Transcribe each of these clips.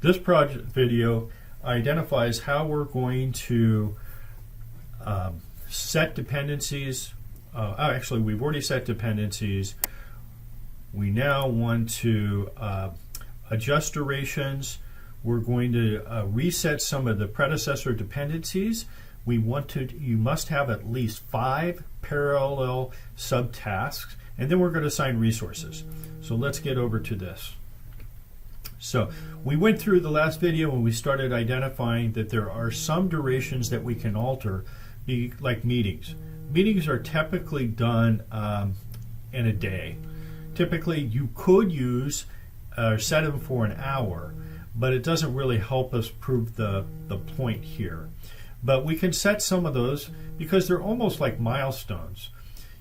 This project video identifies how we're going to set dependencies. Actually, we've already set dependencies. We now want to adjust durations. We're going to reset some of the predecessor dependencies. You must have at least 5 parallel subtasks, and then we're going to assign resources. So let's get over to this. So we went through the last video and we started identifying that there are some durations that we can alter, like meetings. Meetings are typically done in a day. Typically you could use set them for an hour, but it doesn't really help us prove the point here. But we can set some of those because they're almost like milestones.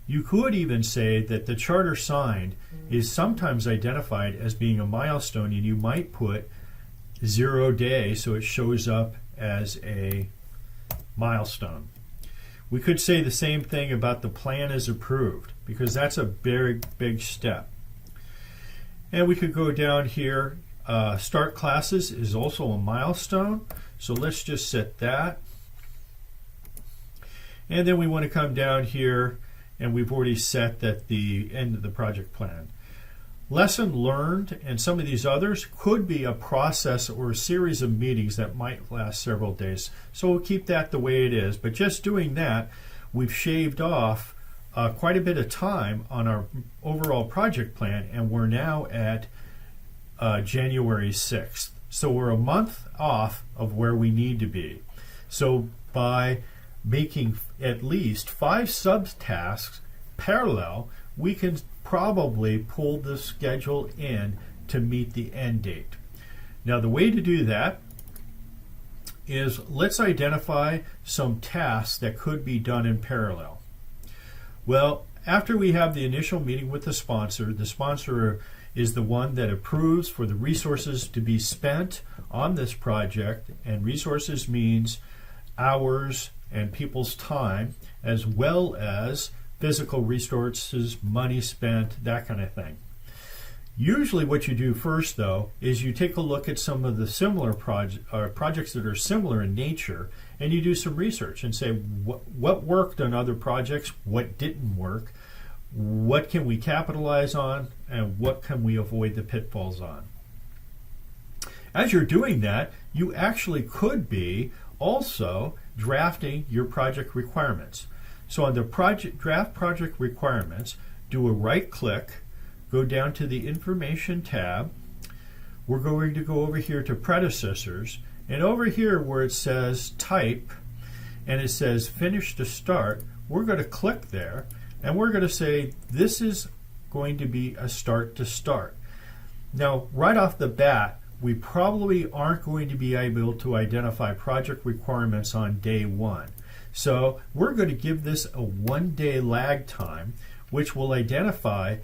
You could even say that the charter signed is sometimes identified as being a milestone, and you might put 0 day so it shows up as a milestone. We could say the same thing about the plan is approved, because that's a very big step. And we could go down here. Start classes is also a milestone, so let's just set that. And then we want to come down here, and we've already set that the end of the project plan. Lesson learned and some of these others could be a process or a series of meetings that might last several days. So we'll keep that the way it is. But just doing that, we've shaved off quite a bit of time on our overall project plan, and we're now at January 6th. So we're a month off of where we need to be. So by making at least 5 subtasks parallel, we can probably pull the schedule in to meet the end date. Now the way to do that is, let's identify some tasks that could be done in parallel. Well, after we have the initial meeting with the sponsor is the one that approves for the resources to be spent on this project, and resources means hours and people's time, as well as physical resources, money spent, that kind of thing. Usually what you do first, though, is you take a look at some of the similar projects that are similar in nature, and you do some research and say what worked on other projects, what didn't work, what can we capitalize on, and what can we avoid the pitfalls on. As you're doing that, you actually could be also drafting your project requirements. So on the draft project requirements, do a right click, go down to the information tab. We're going to go over here to predecessors, and over here where it says type and it says finish to start, we're going to click there, and we're going to say this is going to be a start to start. Now right off the bat, we probably aren't going to be able to identify project requirements on day 1. So we're going to give this a 1-day lag time, which will identify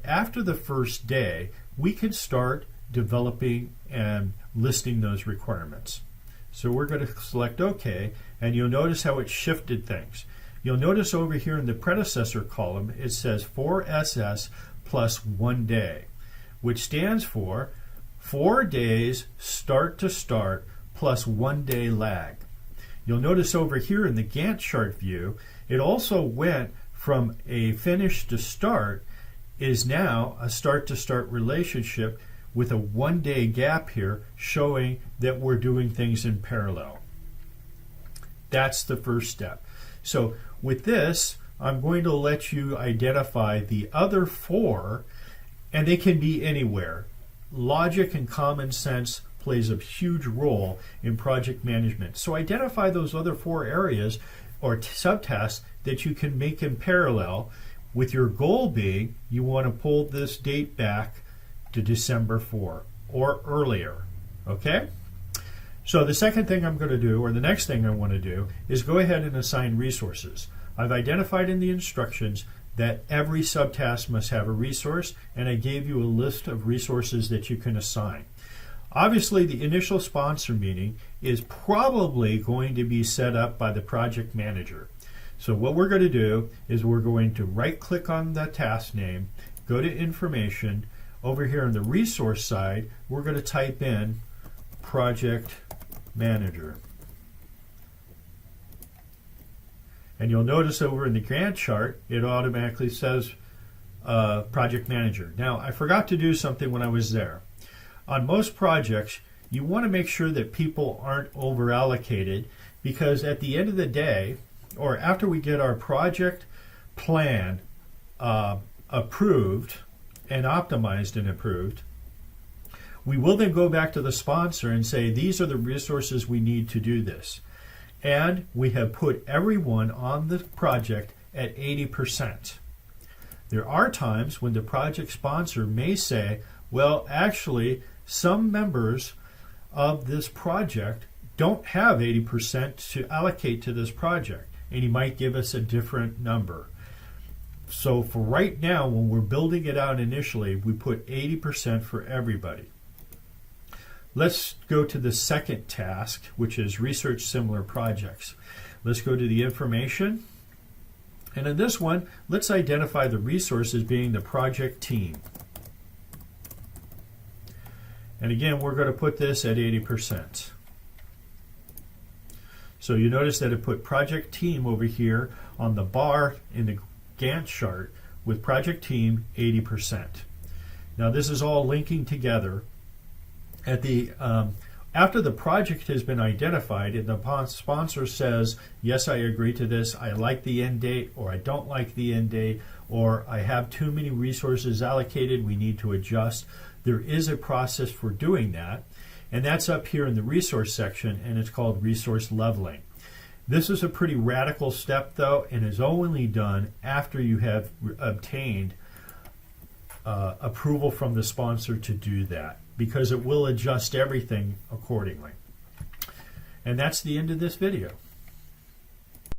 after the first day, we can start developing and listing those requirements. So we're going to select OK, and you'll notice how it shifted things. You'll notice over here in the predecessor column, it says 4SS plus 1 day, which stands for 4 days start to start plus 1 day lag. You'll notice over here in the Gantt chart view, it also went from a finish to start is now a start to start relationship with a 1 day gap here, showing that we're doing things in parallel. That's the first step. So with this, I'm going to let you identify the other 4, and they can be anywhere. Logic and common sense plays a huge role in project management. So identify those other 4 areas or subtasks that you can make in parallel, with your goal being you want to pull this date back to December 4 or earlier. Okay? So the second thing I'm going to do, or the next thing I want to do, is go ahead and assign resources. I've identified in the instructions that every subtask must have a resource, and I gave you a list of resources that you can assign. Obviously, the initial sponsor meeting is probably going to be set up by the project manager. So what we're going to do is we're going to right-click on the task name, go to information. Over here on the resource side, we're going to type in project manager. And you'll notice over in the Gantt chart, it automatically says project manager. Now, I forgot to do something when I was there. On most projects, you want to make sure that people aren't over allocated, because at the end of the day, or after we get our project plan approved and optimized and approved, we will then go back to the sponsor and say, these are the resources we need to do this. And we have put everyone on the project at 80%. There are times when the project sponsor may say, well, actually, some members of this project don't have 80% to allocate to this project, and he might give us a different number. So for right now, when we're building it out initially, we put 80% for everybody. Let's go to the second task, which is research similar projects. Let's go to the information. And in this one, let's identify the resources being the project team. And again, we're going to put this at 80%. So you notice that it put project team over here on the bar in the Gantt chart with project team 80%. Now this is all linking together. At the after the project has been identified and the sponsor says, yes, I agree to this, I like the end date, or I don't like the end date, or I have too many resources allocated, we need to adjust. There is a process for doing that, and that's up here in the resource section, and it's called resource leveling. This is a pretty radical step, though, and is only done after you have obtained approval from the sponsor to do that, because it will adjust everything accordingly. And that's the end of this video.